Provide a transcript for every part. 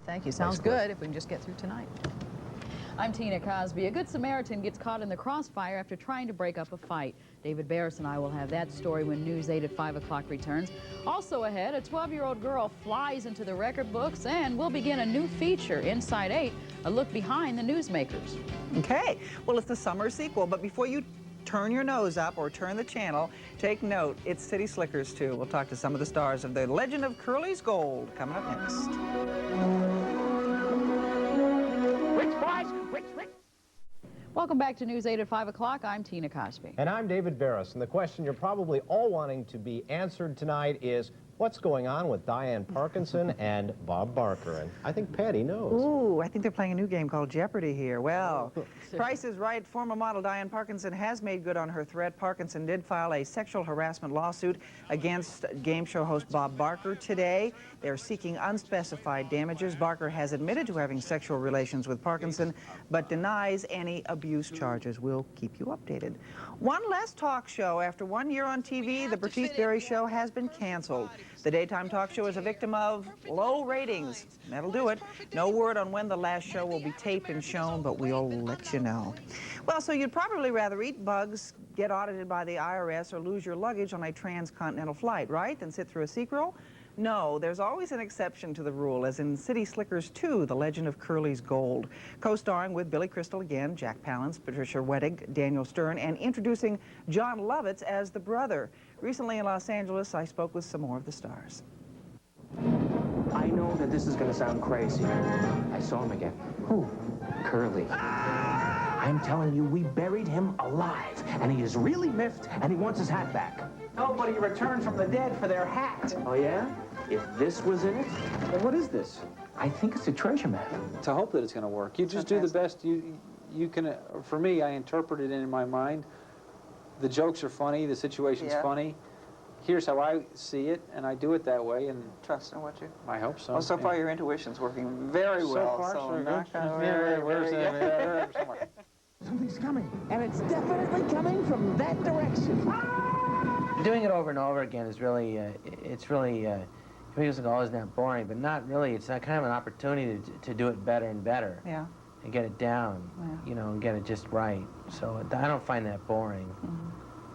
Thank you. Sounds good if we can just get through tonight. I'm Tina Cosby. A Good Samaritan gets caught in the crossfire after trying to break up a fight. David Barras and I will have that story when News 8 at 5 o'clock returns. Also ahead, a 12-year-old girl flies into the record books, and we'll begin a new feature, Inside 8, a look behind the newsmakers. Okay, well, it's the summer sequel, but before you turn your nose up or turn the channel, take note, it's City Slickers 2. We'll talk to some of the stars of The Legend of Curly's Gold coming up next. Welcome back to News 8 at 5 o'clock. I'm Tina Cosby. And I'm David Barras. And the question you're probably all wanting to be answered tonight is, what's going on with Diane Parkinson and Bob Barker? And I think Patty knows. Ooh, I think they're playing a new game called Jeopardy here. Well, Price is Right. Former model Diane Parkinson has made good on her threat. Parkinson did file a sexual harassment lawsuit against game show host Bob Barker today. They're seeking unspecified damages. Barker has admitted to having sexual relations with Parkinson, but denies any abuse charges. We'll keep you updated. One less talk show. After 1 year on TV, the Bertice Berry Show has been canceled. The daytime talk show is a victim of low ratings. That'll do it. No word on when the last show will be taped and shown, but we'll let you know. Well, so you'd probably rather eat bugs, get audited by the IRS, or lose your luggage on a transcontinental flight, right, than sit through a sequel? No, there's always an exception to the rule, as in City Slickers 2, The Legend of Curly's Gold. Co-starring with Billy Crystal again, Jack Palance, Patricia Wettig, Daniel Stern, and introducing John Lovitz as the brother. Recently in Los Angeles, I spoke with some more of the stars. I know that this is going to sound crazy. I saw him again. Who? Curly. I'm telling you, we buried him alive, and he is really miffed, and he wants his hat back. Nobody returned from the dead for their hat. Oh, yeah? If this was in it? Well, what is this? I think it's a treasure map. To hope that it's going to work. You just do the best you can. For me, I interpret it in my mind. The jokes are funny, the situation's funny. Here's how I see it, and I do it that way. And Trust in what you... I hope so. Well, so far your intuition's working very well. So far, so knock good. on wood. Something's coming, and it's definitely coming from that direction. Doing it over and over again is really, it's really, makes it always not boring, but not really. It's not kind of an opportunity to do it better and better. Yeah. And get it down, you know, and get it just right. So I don't find that boring. Mm-hmm.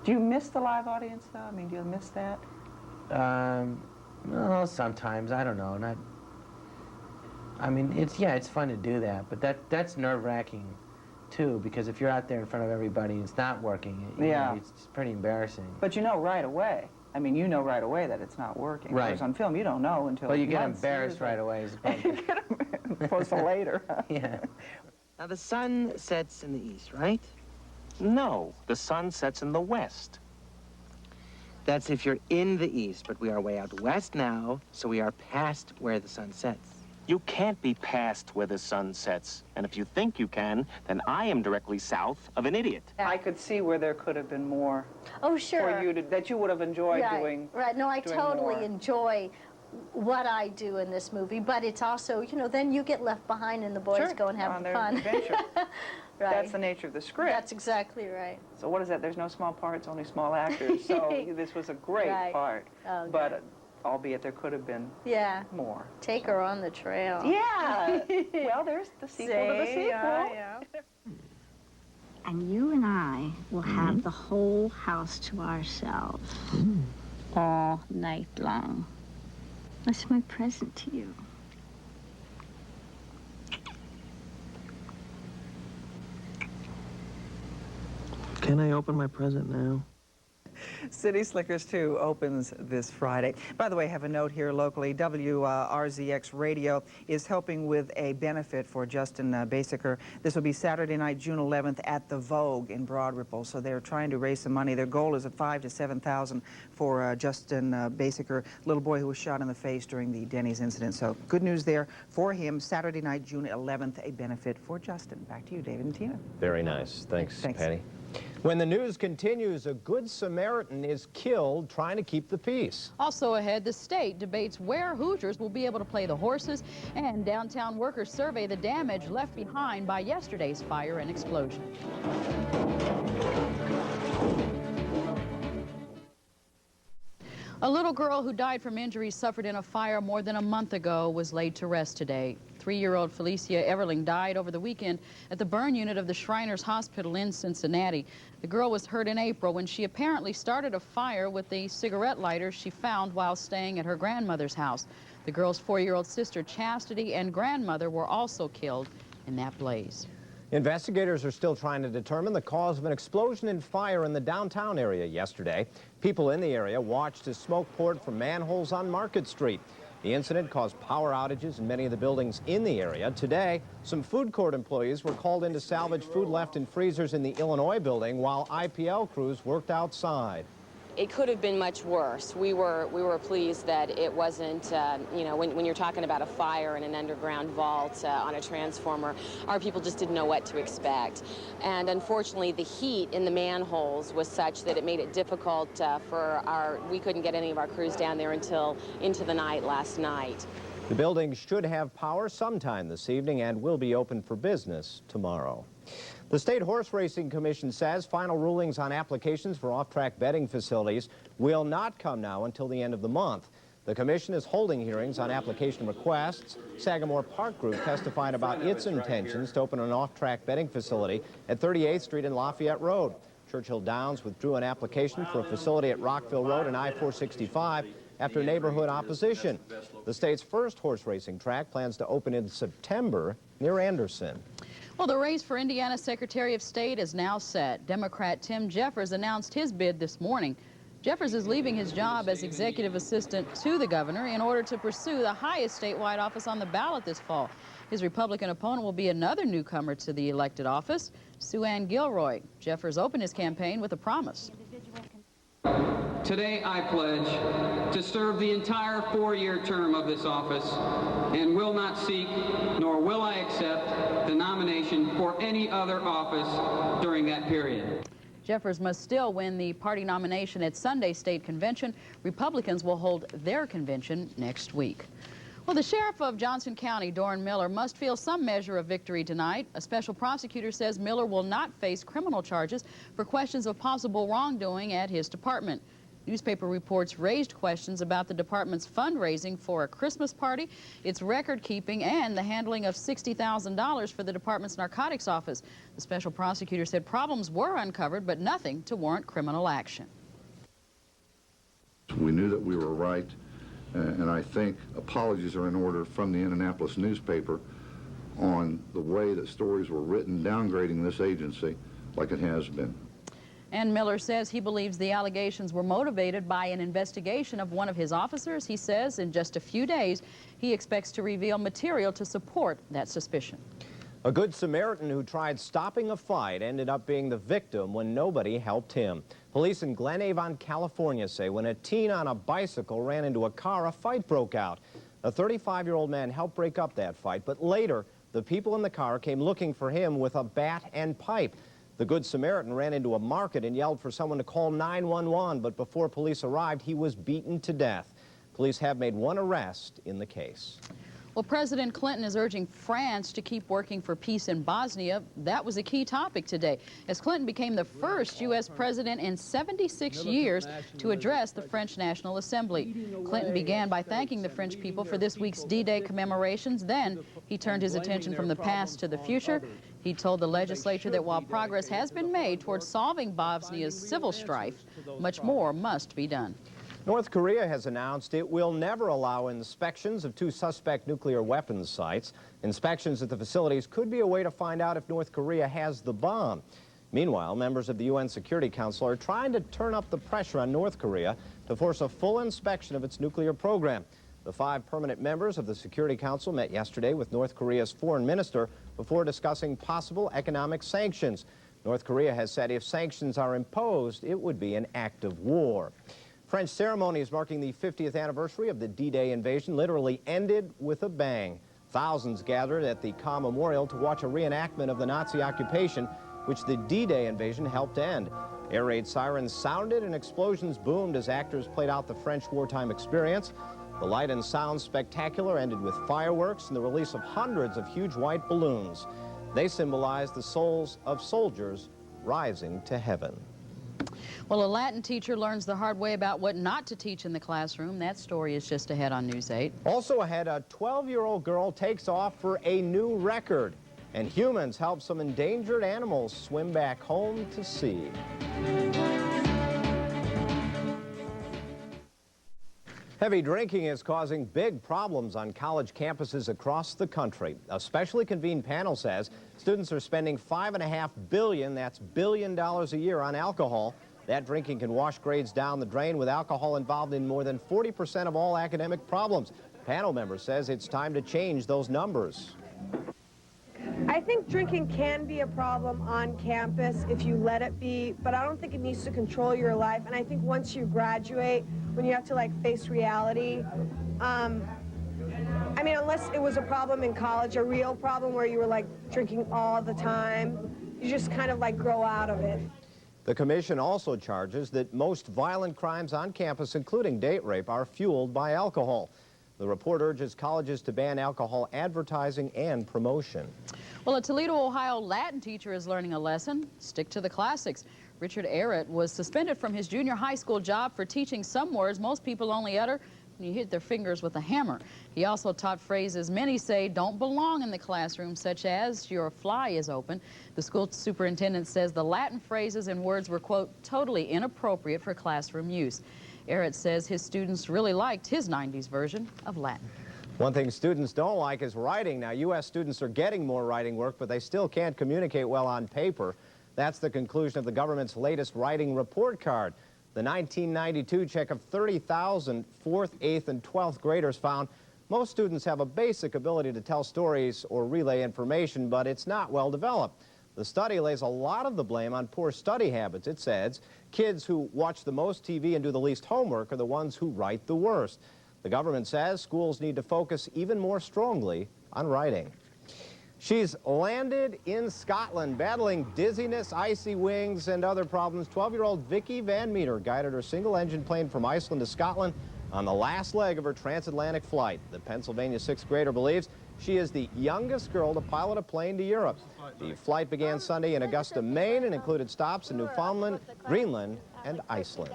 Do you miss the live audience, though? I mean, do you miss that? Well, sometimes. I don't know. Not. I mean, it's fun to do that, but that's nerve-wracking, too, because if you're out there in front of everybody and it's not working, you know, it's pretty embarrassing. But you know right away. I mean, you know right away that it's not working. Right. Whereas on film, you don't know until. Well, you get embarrassed right away. You get embarrassed later. Yeah. Now, the sun sets in the east, right? No, the sun sets in the west. That's if you're in the east, but we are way out west now, so we are past where the sun sets. You can't be past where the sun sets. And if you think you can, then I am directly south of an idiot. I could see where there could have been more. Oh, sure. For you to, that you would have enjoyed doing. Right. No, I totally more. Enjoy what I do in this movie, but it's also, you know, then you get left behind and the boys go and have fun. Right. That's the nature of the script. That's exactly right. So what is that? There's no small parts, only small actors. So this was a great part. Oh, but albeit there could have been more. Take her on the trail. Yeah. Well, there's the sequel to the sequel. Yeah. And you and I will have the whole house to ourselves all night long. That's my present to you. Can I open my present now? City Slickers 2 opens this Friday. By the way, I have a note here locally. WRZX Radio is helping with a benefit for Justin Basiker. This will be Saturday night, June 11th at the Vogue in Broad Ripple. So they're trying to raise some money. Their goal is at $5,000 to $7,000 for Justin Basiker, little boy who was shot in the face during the Denny's incident. So good news there for him. Saturday night, June 11th, a benefit for Justin. Back to you, David and Tina. Very nice. Thanks. Patty. When the news continues, a Good Samaritan is killed trying to keep the peace. Also ahead, the state debates where Hoosiers will be able to play the horses, and downtown workers survey the damage left behind by yesterday's fire and explosion. A little girl who died from injuries suffered in a fire more than a month ago was laid to rest today. 3-year-old Felicia Everling died over the weekend at the burn unit of the Shriners Hospital in Cincinnati. The girl was hurt in April when she apparently started a fire with the cigarette lighter she found while staying at her grandmother's house. The girl's 4-year-old sister Chastity and grandmother were also killed in that blaze. Investigators are still trying to determine the cause of an explosion and fire in the downtown area yesterday. People in the area watched as smoke poured from manholes on Market Street. The incident caused power outages in many of the buildings in the area. Today, some food court employees were called in to salvage food left in freezers in the Illinois building while IPL crews worked outside. It could have been much worse. We were pleased that it wasn't, you know, when you're talking about a fire in an underground vault on a transformer, our people just didn't know what to expect. And unfortunately, the heat in the manholes was such that it made it difficult we couldn't get any of our crews down there until into the night last night. The building should have power sometime this evening and will be open for business tomorrow. The State Horse Racing Commission says final rulings on applications for off-track betting facilities will not come now until the end of the month. The commission is holding hearings on application requests. Sagamore Park Group testified about its intentions to open an off-track betting facility at 38th Street and Lafayette Road. Churchill Downs withdrew an application for a facility at Rockville Road and I-465 after neighborhood opposition. The state's first horse racing track plans to open in September near Anderson. Well, the race for Indiana Secretary of State is now set. Democrat Tim Jeffers announced his bid this morning. Jeffers is leaving his job as executive assistant to the governor in order to pursue the highest statewide office on the ballot this fall. His Republican opponent will be another newcomer to the elected office, Sue Ann Gilroy. Jeffers opened his campaign with a promise. Today I pledge to serve the entire 4-year term of this office and will not seek nor will I accept the nomination for any other office during that period. Jeffers must still win the party nomination at Sunday's state convention. Republicans will hold their convention next week. Well, the sheriff of Johnson County, Doran Miller, must feel some measure of victory tonight. A special prosecutor says Miller will not face criminal charges for questions of possible wrongdoing at his department. Newspaper reports raised questions about the department's fundraising for a Christmas party, its record keeping, and the handling of $60,000 for the department's narcotics office. The special prosecutor said problems were uncovered, but nothing to warrant criminal action. We knew that we were right, and I think apologies are in order from the Indianapolis newspaper on the way that stories were written downgrading this agency like it has been. And Miller says he believes the allegations were motivated by an investigation of one of his officers. He says in just a few days, he expects to reveal material to support that suspicion. A good Samaritan who tried stopping a fight ended up being the victim when nobody helped him. Police in Glen Avon, California say when a teen on a bicycle ran into a car, a fight broke out. A 35-year-old man helped break up that fight, but later the people in the car came looking for him with a bat and pipe. The Good Samaritan ran into a market and yelled for someone to call 911, but before police arrived, he was beaten to death. Police have made one arrest in the case. Well, President Clinton is urging France to keep working for peace in Bosnia. That was a key topic today, as Clinton became the first U.S. president in 76 years to address the French National Assembly. Clinton began by thanking the French people for this week's D-Day commemorations. Then he turned his attention from the past to the future. He told the legislature that while progress has been made towards solving Bosnia's civil strife, much more must be done. North Korea has announced it will never allow inspections of 2 suspect nuclear weapons sites. Inspections at the facilities could be a way to find out if North Korea has the bomb. Meanwhile, members of the UN Security Council are trying to turn up the pressure on North Korea to force a full inspection of its nuclear program. The 5 permanent members of the Security Council met yesterday with North Korea's foreign minister before discussing possible economic sanctions. North Korea has said if sanctions are imposed, it would be an act of war. French ceremonies marking the 50th anniversary of the D-Day invasion literally ended with a bang. Thousands gathered at the Caen Memorial to watch a reenactment of the Nazi occupation, which the D-Day invasion helped end. Air raid sirens sounded and explosions boomed as actors played out the French wartime experience. The light and sound spectacular ended with fireworks and the release of hundreds of huge white balloons. They symbolize the souls of soldiers rising to heaven. Well, a Latin teacher learns the hard way about what not to teach in the classroom. That story is just ahead on News 8. Also ahead, a 12-year-old girl takes off for a new record. And humans help some endangered animals swim back home to sea. Heavy drinking is causing big problems on college campuses across the country. A specially convened panel says students are spending $5.5 billion, that's $1 billion a year, on alcohol. That drinking can wash grades down the drain, with alcohol involved in more than 40% of all academic problems. Panel member says it's time to change those numbers. I think drinking can be a problem on campus if you let it be, but I don't think it needs to control your life. And I think once you graduate, when you have to like face reality, I mean, unless it was a problem in college, a real problem where you were like drinking all the time, you just kind of like grow out of it. The commission also charges that most violent crimes on campus, including date rape, are fueled by alcohol. The report urges colleges to ban alcohol advertising and promotion. Well, a Toledo, Ohio Latin teacher is learning a lesson. Stick to the classics. Richard Arrett was suspended from his junior high school job for teaching some words most people only utter when you hit their fingers with a hammer. He also taught phrases many say don't belong in the classroom, such as your fly is open. The school superintendent says the Latin phrases and words were, quote, totally inappropriate for classroom use. Arrett says his students really liked his 90s version of Latin. One thing students don't like is writing. Now, U.S. students are getting more writing work, but they still can't communicate well on paper. That's the conclusion of the government's latest writing report card. The 1992 check of 30,000 4th, 8th, and 12th graders found most students have a basic ability to tell stories or relay information, but it's not well developed. The study lays a lot of the blame on poor study habits. It says kids who watch the most TV and do the least homework are the ones who write the worst. The government says schools need to focus even more strongly on writing. She's landed in Scotland, battling dizziness, icy wings, and other problems. 12-year-old Vicky Van Meter guided her single-engine plane from Iceland to Scotland on the last leg of her transatlantic flight. The Pennsylvania sixth grader believes she is the youngest girl to pilot a plane to Europe. The flight began Sunday in Augusta, Maine, and included stops in Newfoundland, Greenland, and Iceland.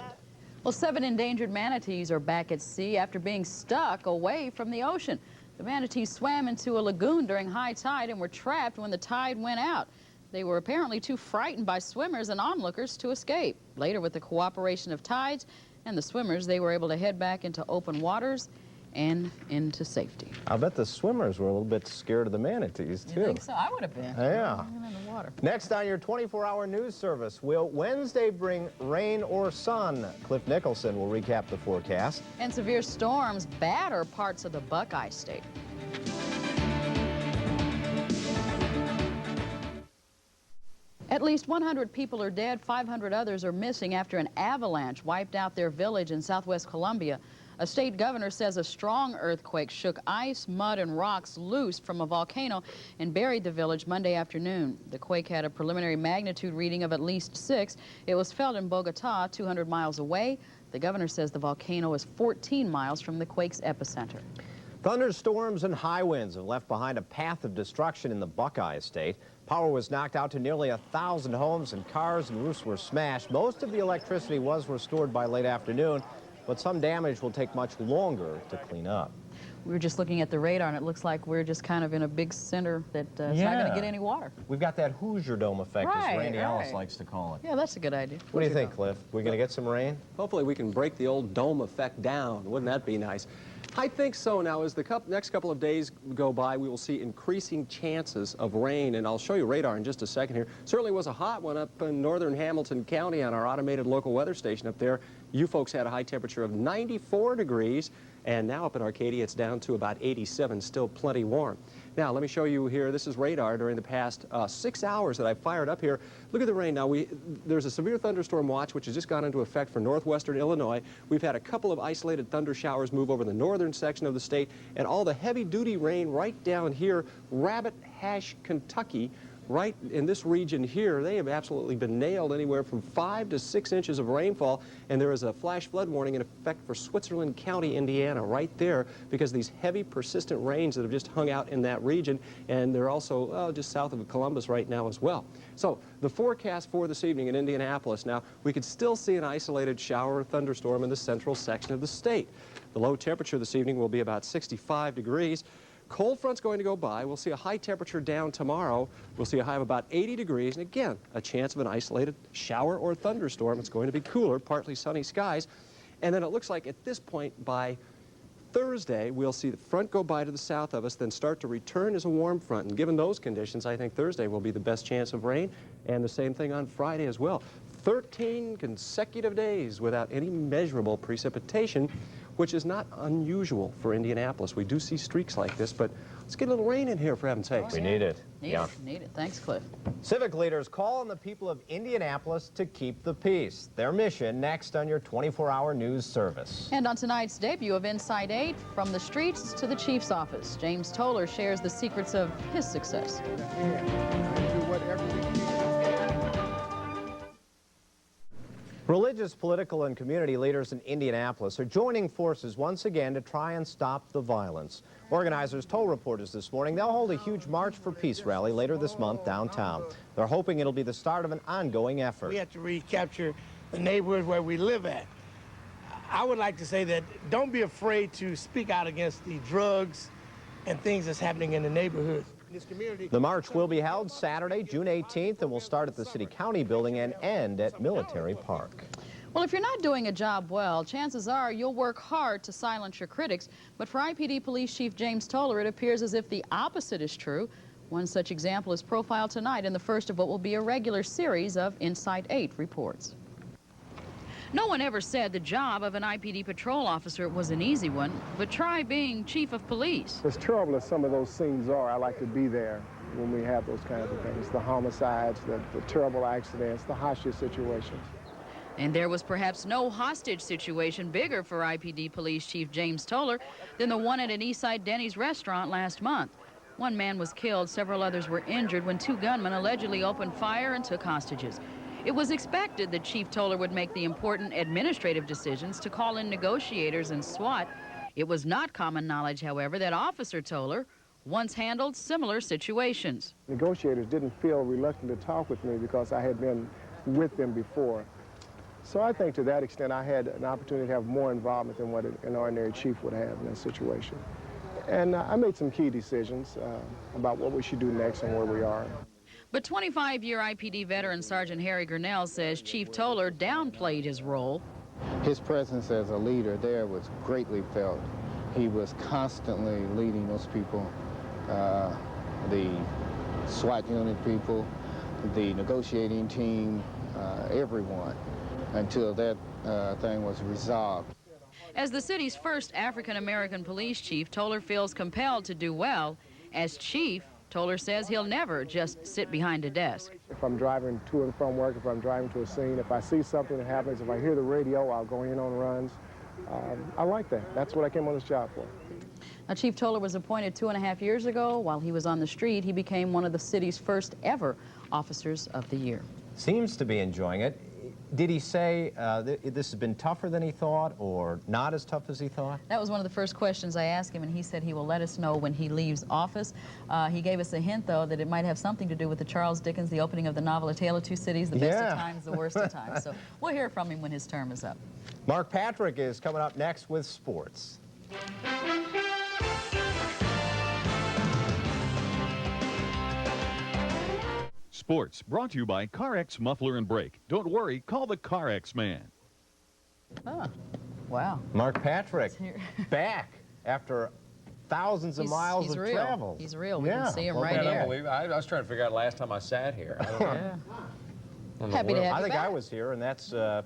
Well, 7 endangered manatees are back at sea after being stuck away from the ocean. The manatees swam into a lagoon during high tide and were trapped when the tide went out. They were apparently too frightened by swimmers and onlookers to escape. Later, with the cooperation of tides and the swimmers, they were able to head back into open waters and into safety. I'll bet the swimmers were a little bit scared of the manatees, too. You think so? I would have been. Yeah. In the water. Next on your 24-hour news service, will Wednesday bring rain or sun? Cliff Nicholson will recap the forecast. And severe storms batter parts of the Buckeye State. At least 100 people are dead, 500 others are missing after an avalanche wiped out their village in southwest Colombia. A state governor says a strong earthquake shook ice, mud, and rocks loose from a volcano and buried the village Monday afternoon. The quake had a preliminary magnitude reading of at least 6. It was felt in Bogota, 200 miles away. The governor says the volcano is 14 miles from the quake's epicenter. Thunderstorms and high winds have left behind a path of destruction in the Buckeye State. Power was knocked out to nearly 1,000 homes, and cars and roofs were smashed. Most of the electricity was restored by late afternoon, but some damage will take much longer to clean up. We were just looking at the radar, and it looks like we're just kind of in a big center that it's not going to get any water. We've got that Hoosier Dome effect, as Right, Randy right. Ellis likes to call it. Yeah, that's a good idea. What do you think, Cliff? We're going to get some rain? Hopefully we can break the old dome effect down. Wouldn't that be nice? I think so. Now, as the next couple of days go by, we will see increasing chances of rain, and I'll show you radar in just a second here. Certainly was a hot one up in northern Hamilton County on our automated local weather station up there. You folks had a high temperature of 94 degrees, and now up in Arcadia it's down to about 87, still plenty warm. Now, let me show you here. This is radar during the past 6 hours that I fired up here. Look at the rain. Now, there's a severe thunderstorm watch, which has just gone into effect for northwestern Illinois. We've had a couple of isolated thunder showers move over the northern section of the state, and all the heavy-duty rain right down here, Rabbit Hash, Kentucky, right in this region here, they have absolutely been nailed anywhere from 5 to 6 inches of rainfall, and there is a flash flood warning in effect for Switzerland County, Indiana, right there, because of these heavy, persistent rains that have just hung out in that region, and they're also just south of Columbus right now as well. So the forecast for this evening in Indianapolis, now, we could still see an isolated shower or thunderstorm in the central section of the state. The low temperature this evening will be about 65 degrees. Cold front's going to go by. We'll see a high temperature down tomorrow. We'll see a high of about 80 degrees. And again, a chance of an isolated shower or thunderstorm. It's going to be cooler, partly sunny skies. And then it looks like at this point by Thursday, we'll see the front go by to the south of us, then start to return as a warm front. And given those conditions, I think Thursday will be the best chance of rain. And the same thing on Friday as well. 13 consecutive days without any measurable precipitation, which is not unusual for Indianapolis. We do see streaks like this, but let's get a little rain in here, for heaven's sakes. We need it. Need it. Thanks, Cliff. Civic leaders call on the people of Indianapolis to keep the peace. Their mission next on your 24-hour news service. And on tonight's debut of Inside 8, from the streets to the chief's office, James TOLER shares the secrets of his success. Religious, political, and community leaders in Indianapolis are joining forces once again to try and stop the violence. Organizers told reporters this morning they'll hold a huge March for Peace rally later this month downtown. They're hoping it'll be the start of an ongoing effort. We have to recapture the neighborhood where we live at. I would like to say that don't be afraid to speak out against the drugs and things that's happening in the neighborhood. The march will be held Saturday, June 18th, and will start at the City-County building and end at Military Park. Well, if you're not doing a job well, chances are you'll work hard to silence your critics. But for IPD Police Chief James TOLER, it appears as if the opposite is true. One such example is profiled tonight in the first of what will be a regular series of Inside 8 reports. No one ever said the job of an IPD patrol officer was an easy one, but try being chief of police. As terrible as some of those scenes are, I like to be there when we have those kinds of things. The homicides, the terrible accidents, the hostage situations. And there was perhaps no hostage situation bigger for IPD Police Chief James TOLER than the one at an Eastside Denny's restaurant last month. One man was killed, several others were injured when two gunmen allegedly opened fire and took hostages. It was expected that Chief TOLER would make the important administrative decisions to call in negotiators and SWAT. It was not common knowledge, however, that Officer TOLER once handled similar situations. Negotiators didn't feel reluctant to talk with me because I had been with them before. So I think to that extent I had an opportunity to have more involvement than what an ordinary chief would have in that situation. And I made some key decisions about what we should do next and where we are. But 25-year IPD veteran Sergeant Harry Grinnell says Chief TOLER downplayed his role. His presence as a leader there was greatly felt. He was constantly leading those people, the SWAT unit people, the negotiating team, everyone, until that thing was resolved. As the city's first African-American police chief, TOLER feels compelled to do well. As chief, TOLER says he'll never just sit behind a desk. If I'm driving to and from work, if I'm driving to a scene, if I see something that happens, if I hear the radio, I'll go in on runs. I like that. That's what I came on this job for. Now, Chief TOLER was appointed 2.5 years ago. While he was on the street, he became one of the city's first ever Officers of the Year. Seems to be enjoying it. Did he say this has been tougher than he thought or not as tough as he thought? That was one of the first questions I asked him, and he said he will let us know when he leaves office. He gave us a hint, though, that it might have something to do with the Charles Dickens, the opening of the novel A Tale of Two Cities, the best of times, the worst of times. So we'll hear from him when his term is up. Mark Patrick is coming up next with sports. Sports brought to you by CarX Muffler and Brake. Don't worry, call the CarX man. Oh, wow. Mark Patrick back after thousands of miles of travel. He's real. We can see him right here. I was trying to figure out last time I sat here. I don't know. Happy to have you I think back. I was here, and that's, what,